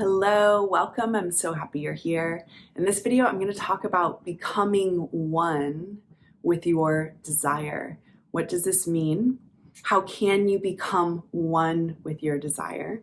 Hello, welcome. I'm so happy you're here. In this video, I'm going to talk about becoming one with your desire. What does this mean? How can you become one with your desire?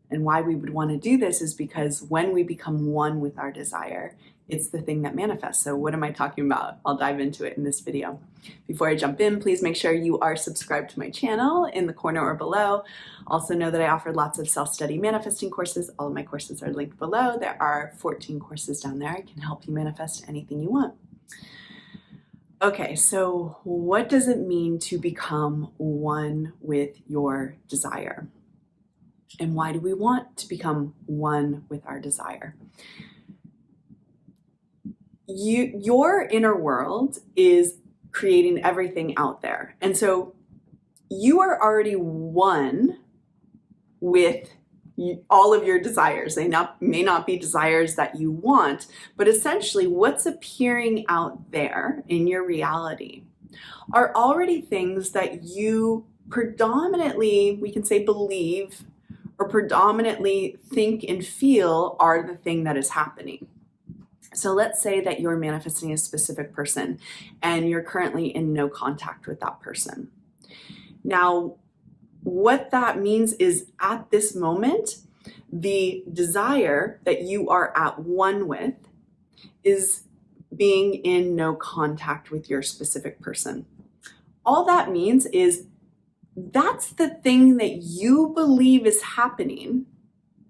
And why we would want to do this is because when we become one with our desire, it's the thing that manifests. So what am I talking about? I'll dive into it in this video. Before I jump in, please make sure you are subscribed to my channel in the corner or below. Also know that I offer lots of self-study manifesting courses. All of my courses are linked below. There are 14 courses down there. I can help you manifest anything you want. Okay, so what does it mean to become one with your desire? And why do we want to become one with our desire? Your inner world is creating everything out there. And so you are already one with all of your desires. They may not be desires that you want, but essentially what's appearing out there in your reality are already things that you predominantly, we can say, believe or predominantly think and feel are the thing that is happening. So let's say that you're manifesting a specific person and you're currently in no contact with that person. Now, what that means is at this moment, the desire that you are at one with is being in no contact with your specific person. All that means is that's the thing that you believe is happening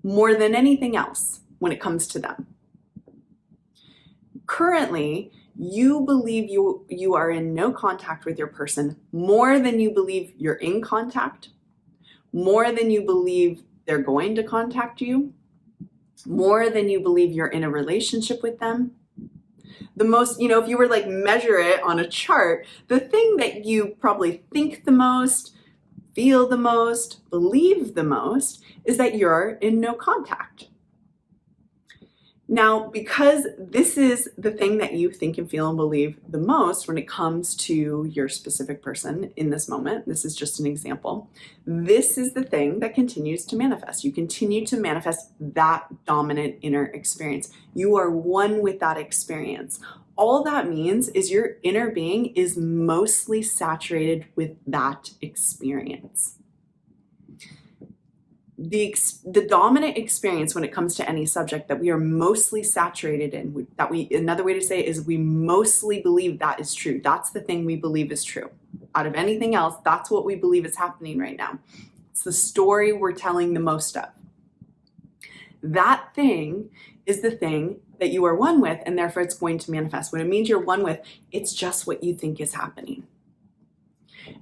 more than anything else when it comes to them. Currently, you believe you are in no contact with your person more than you believe you're in contact, more than you believe they're going to contact you, more than you believe you're in a relationship with them. The most, if you were like measure it on a chart, the thing that you probably think the most, feel the most, believe the most is that you're in no contact. Now, because this is the thing that you think and feel and believe the most when it comes to your specific person in this moment, this is just an example, this is the thing that continues to manifest. You continue to manifest that dominant inner experience. You are one with that experience. All that means is your inner being is mostly saturated with that experience. The dominant experience when it comes to any subject that we are mostly saturated in, another way to say it is we mostly believe that is true. That's the thing we believe is true. Out of anything else, that's what we believe is happening right now. It's the story we're telling the most of. That thing is the thing that you are one with, and therefore it's going to manifest. When it means you're one with, it's just what you think is happening.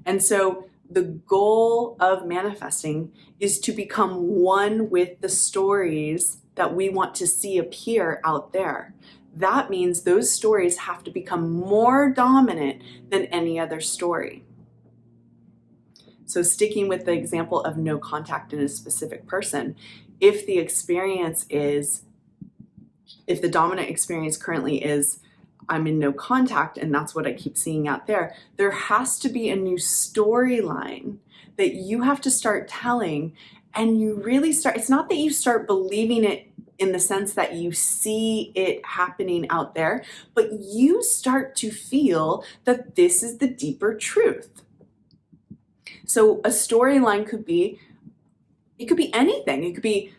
And so the goal of manifesting is to become one with the stories that we want to see appear out there. That means those stories have to become more dominant than any other story. So sticking with the example of no contact in a specific person, if the dominant experience currently is I'm in no contact, and that's what I keep seeing out there, there has to be a new storyline that you have to start telling, and you really start, it's not that you start believing it in the sense that you see it happening out there, but you start to feel that this is the deeper truth. So a storyline could be anything. It could be,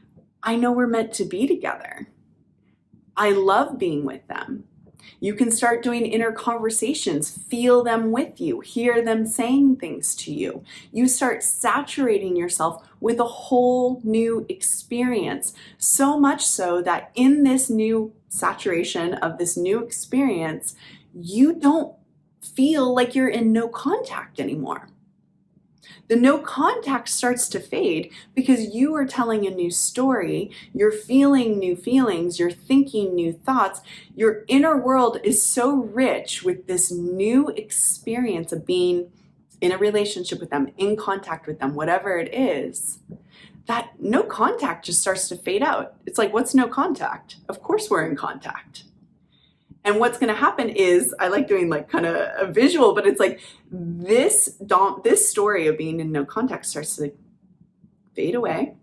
I know we're meant to be together. I love being with them. You can start doing inner conversations, feel them with you, hear them saying things to you. You start saturating yourself with a whole new experience, so much so that in this new saturation of this new experience, you don't feel like you're in no contact anymore. The no contact starts to fade because you are telling a new story, you're feeling new feelings, you're thinking new thoughts. Your inner world is so rich with this new experience of being in a relationship with them, in contact with them, whatever it is, that no contact just starts to fade out. It's like, what's no contact? Of course we're in contact. And what's going to happen is, I like doing like kind of a visual, but it's like this story of being in no contact starts to fade away.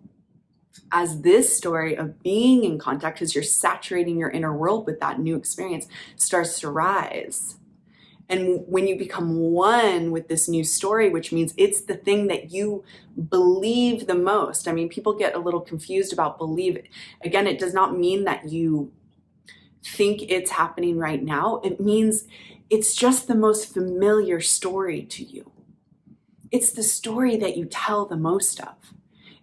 as this story of being in contact, because you're saturating your inner world with that new experience, starts to rise. And when you become one with this new story, which means it's the thing that you believe the most. I mean, people get a little confused about believe. Again, it does not mean that you think it's happening right now. It means it's just the most familiar story to you. It's the story that you tell the most of.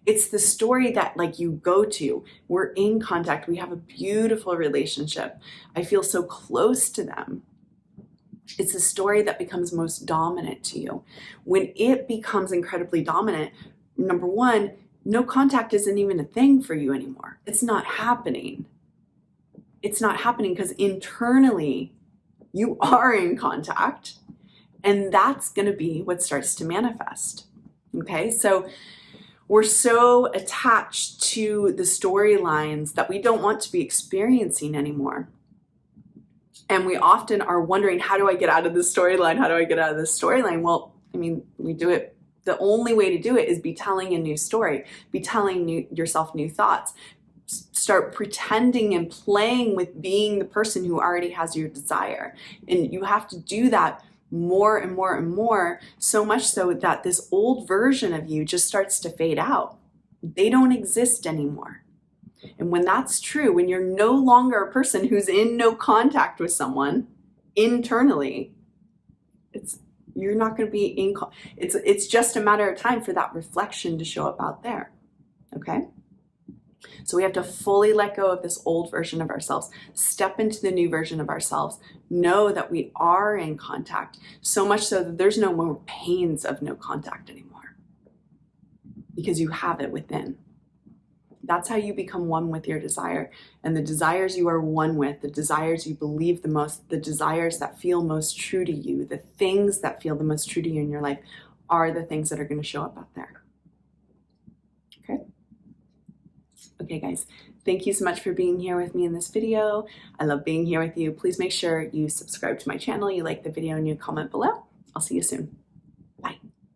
It's the story that like you go to. We're in contact. We have a beautiful relationship. I feel so close to them. It's a story that becomes most dominant to you. When it becomes incredibly dominant, number one, no contact isn't even a thing for you anymore. It's not happening. It's not happening because internally you are in contact, and that's going to be what starts to manifest. Okay, so we're so attached to the storylines that we don't want to be experiencing anymore. And we often are wondering, how do I get out of this storyline? How do I get out of this storyline? Well, I mean, we do it. The only way to do it is be telling a new story, be telling yourself new thoughts. Start pretending and playing with being the person who already has your desire. And you have to do that more and more and more, so much so that this old version of you just starts to fade out. They don't exist anymore. And when that's true, when you're no longer a person who's in no contact with someone internally, you're not going to be in. It's just a matter of time for that reflection to show up out there. Okay? So we have to fully let go of this old version of ourselves, step into the new version of ourselves, know that we are in contact, so much so that there's no more pains of no contact anymore because you have it within. That's how you become one with your desire. And the desires you are one with, the desires you believe the most, the desires that feel most true to you, the things that feel the most true to you in your life are the things that are going to show up out there. Okay? Okay, guys, thank you so much for being here with me in this video. I love being here with you. Please make sure you subscribe to my channel, you like the video, and you comment below. I'll see you soon.